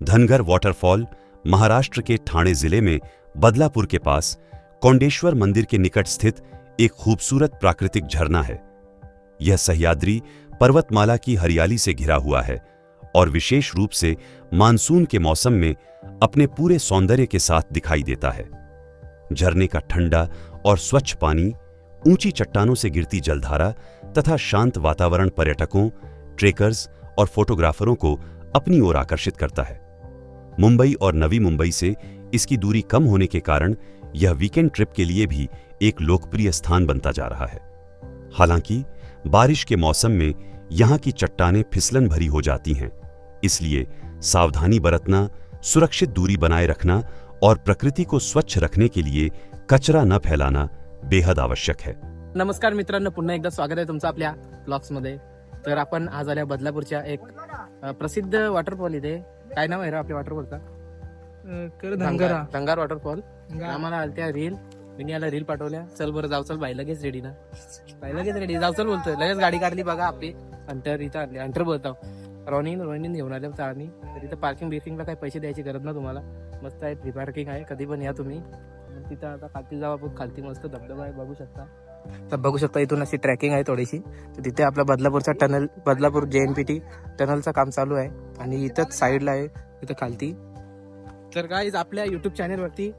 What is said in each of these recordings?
Dhangar waterfall Maharashtra के ठाणे जिले में बदलापुर के pass Kondeshwar मंदिर के निकट स्थित एक खूबसूरत प्राकृतिक झरना है। यह सह्याद्री पर्वतमाला की हरियाली से घिरा हुआ है और विशेष रूप से मानसून के मौसम में अपने पूरे सौंदर्य के साथ दिखाई देता है। झरने का ठंडा और स्वच्छ पानी, ऊंची चट्टानों से गिरती जलधारा तथा शांत वातावरण पर्यटकों, ट्रेकर्स और फोटोग्राफरों को अपनी ओर आकर्षित करता है। मुंबई और नवी मुंबई से इसकी दूरी कम होने के कारण यह वीकेंड ट्रिप के लिए भी एक लोकप्रिय स्थान बनता जा रहा है। हालांकि बारिश के मौसम में यहाँ की चट्टानें फिसलन भरी हो जाती हैं, इसलिए सावधानी बरतना, सुरक्षित दूरी बनाए रखना और प्रकृति को स्वच्छ रखने के लिए कचरा न फैलाना बेहद आवश्यक है। नमस्कार मित्रांनो, पुन्हा एकदा स्वागत आहे तुमचं आपल्या ब्लॉग्स मध्ये। तर आपण आज आल्या बदलापूरच्या एक प्रसिद्ध वॉटरफॉल इथे। काय नाव आहे रे आपल्या वॉटरफॉलचा? धंगार वॉटरफॉल। आम्हाला आलत्या रील, मी याला रील पाठवल्या। चल बरं जाऊ, चल बाई लगेच रेडी ना, बाई लगेच रेडी जाऊ, चल बोलतोय। लगेच गाडी काढली बघा आपली, अंतर इथं आणली, अंतर बोलतो रोनिन घेऊन आले आम्ही। तर इथं पार्किंग बिर्किंगला काही पैसे द्यायची गरज ना तुम्हाला, मस्त आहे, फ्री पार्किंग आहे, कधी पण या तुम्ही। तिथं आता खालती जाऊ आपण, खालती मस्त धबधबा आहे, बघू शकता। तर बघू शकता इथून अशी ट्रॅकिंग आहे थोडीशी। तर तिथे आपला बदलापूरचा टनल, बदलापूर JNPT टनलचं काम चालू आहे आणि इथंच साईडला आहे, इथं खालती। तर गाईज आपल्या युट्यूब चॅनलवरती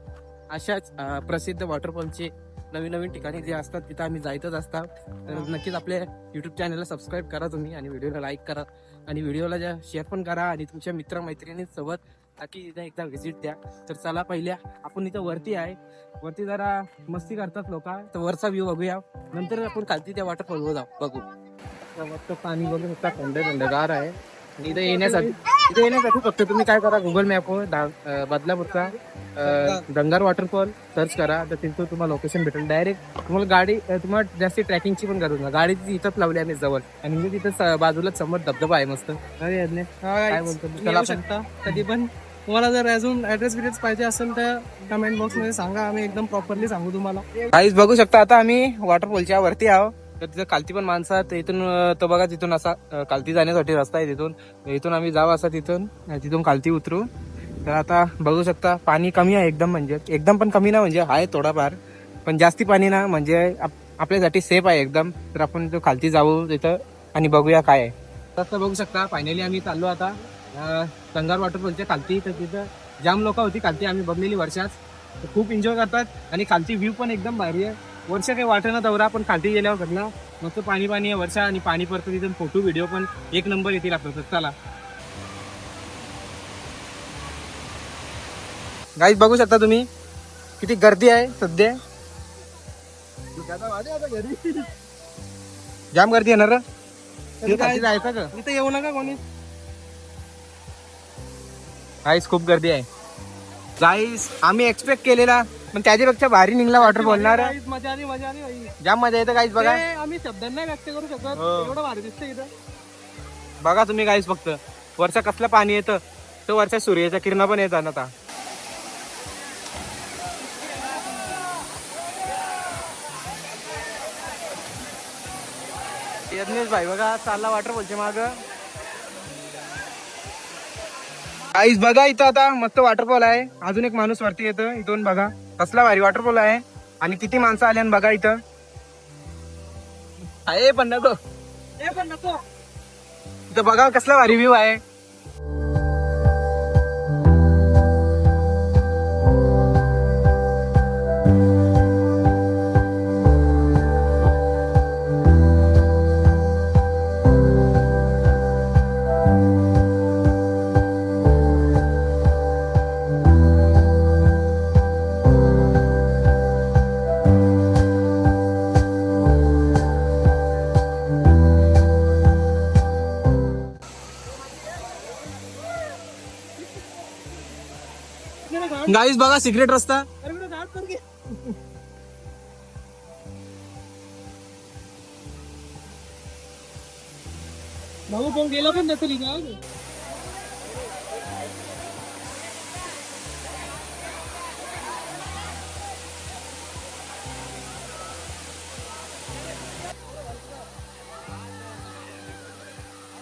अशाच प्रसिद्ध वॉटरफॉलचे नवीन नवीन ठिकाणी जे असतात तिथं आम्ही जायतच असतात। तर नक्कीच आपल्या युट्यूब चॅनलला सबस्क्राईब करा तुम्ही आणि व्हिडिओला लाईक करा आणि व्हिडिओला शेअर पण करा आणि तुमच्या मित्रमैत्रिणींसोबत नक्की इथं एकदा व्हिजिट द्या। तर चला पहिल्या आपण इथं वरती आहे, वरती जरा मस्ती करतात लोक, तर वरचा व्ह्यू बघूया, नंतर आपण खालती त्या वॉटरफॉलवर जाऊ बघू। मस्त पाणी बघू शकता, थंडगार आहे। आणि इथे येण्यासाठी फक्त तुम्ही काय करा, गुगल मॅपवर बदलापूरचा धनगर वॉटरफॉल सर्च करा, तर तिथं तुम्हाला लोकेशन भेटेल डायरेक्ट। तुम्हाला गाडी, तुम्हाला जास्ती ट्रॅकिंगची पण गरज नाही, गाडी इथंच लावली आम्ही जवळ, आणि म्हणजे तिथं बाजूलाच समोर धबधबा आहे मस्त। काय बोलतो, कधी पण तुम्हाला जर अजून ऍड्रेस पाहिजे असेल तर कमेंट बॉक्स मध्ये सांगा, आम्ही एकदम प्रॉपरली सांगू तुम्हाला। काहीच बघू शकता, आता आम्ही वॉटरफॉलच्या वरती आहोत। तर तिथं खालती पण माणसं आहेत, इथून तो बघा, तिथून असा खालती जाण्यासाठी रस्ता आहे, इथून आम्ही जाऊ असा, तिथून खालती उतरू। तर आता बघू शकता पाणी कमी आहे एकदम, म्हणजे एकदम पण कमी ना, म्हणजे आहे थोडाफार, पण जास्ती पाणी ना, म्हणजे आपल्यासाठी सेफ आहे एकदम। तर आपण तो खालती जाऊ तिथं आणि बघूया काय आहे। तर बघू शकता फायनली आम्ही चाललो आता धनगर वॉटरफॉलच्या खालती। तर तिथं जाम लोक होती खालती, आम्ही बघलेली वर्षात, खूप एन्जॉय करतात आणि खालती व्ह्यू पण एकदम भारी आहे। वर्ष काही वाटेना दौरा, पण खालती गेल्यावर घडला मस्त पाणी आहे वर्षा, आणि पाणी पडतं तिथून, फोटो व्हिडिओ पण एक नंबर येतील आपलं। चला गाईज बघू शकता तुम्ही किती गर्दी आहे सध्या, जाम गर्दी येणार। जायचं का इथे येऊ नका कोणी, गाईस खूप गर्दी आहे गाईस, आम्ही एक्सपेक्ट केलेला पण त्याच्यापेक्षा भारी निघला वॉटरफॉल ना। मजा आली जाम मजा येते गाईस, बघा आम्ही शब्दांना व्यक्त करू शकत, एवढं भारी दिसतं इथं। बघा तुम्ही गाईस, फक्त वरच्या कसलं पाणी येतं, तर वरच्या सूर्याच्या किरणा पण येतात आता। यज्ञेश भाई बघा चालला वॉटरफॉलच्या माग। गाईस बघा इथं आता मस्त वॉटरफॉल आहे, अजून एक माणूस वरती येतं, इथून बघा कसला भारी वॉटरफॉल आहे आणि किती माणसं आली बघा इथं। पण नको इथं बघा कसला भारी व्ह्यू आहे। गाईस बघा सिक्रेट रस्ता, भाऊ कोण गेला पण नसेल इथं।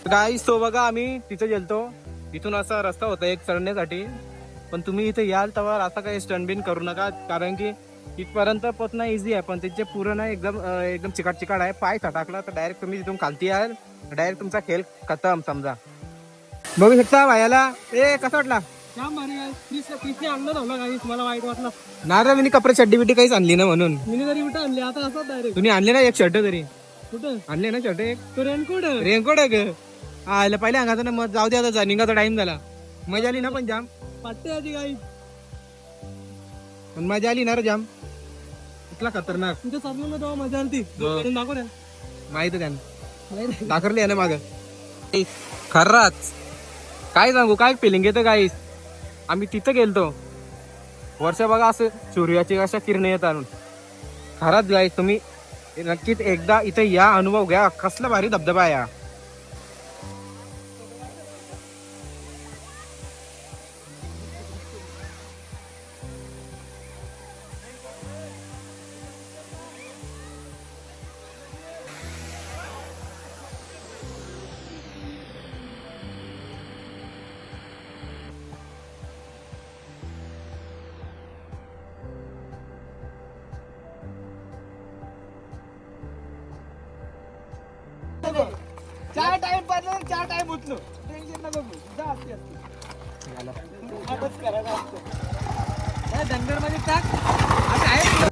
गाईस तो बघा आम्ही तिथे गेलतो, इथून असा रस्ता होता एक चढण्यासाठी, पण तुम्ही इथे याल तेव्हा असा काही स्टंट बिन करू नका, कारण की इथपर्यंत पोहोचणं इझी आहे, पण तिचे पूर्ण एकदम चिकाट आहे. पाय टाकला तर डायरेक्ट तुम्ही तिथून खालती याल, डायरेक्ट तुमचा खेळ खतम समजा. बघू शकता भायाला ए कसा वाटला? जाम भारी आहे. क्रिसने आणलं नव्हतं काही, मला वाईट वाटलं. नारा मी कपडे चड्डी बिड्डी काहीच आणली ना म्हणून. मी तरी कुठं आणली आता असं डायरेक्ट. तुम्ही आणले ना एक शर्ट तरी? कुठं आणले ना शर्ट एक? तो रेनकोट रेनकोट आहे ग? हा पहिले अंगाचा ना, मग जाऊ दे आता, निघाचा टाइम झाला. मजा आली ना पण जाम? पाट्टे आधी काही पण मजा आली ना रे जाम? इतला खतरनाक तुमच्या चालू तेव्हा मजा आली ती. हो. दाखव ना. माहित आहे त्यांना, दाखवली आहे ना माग. खरंच काय सांगू, काय फिलिंग येतं गाईस. आम्ही तिथं गेलतो, वर्ष बघा असं सूर्याची अशा किरण येतात. खरंच गाईस तुम्ही नक्कीच एकदा इथे या, अनुभव घ्या. कसला भारी धबधबा आहे हा. चार टाइम पडले, 4 टाइम उठलो. टेन्शन नको घेऊ. जा असते धनगर मध्ये टाक. आता आहे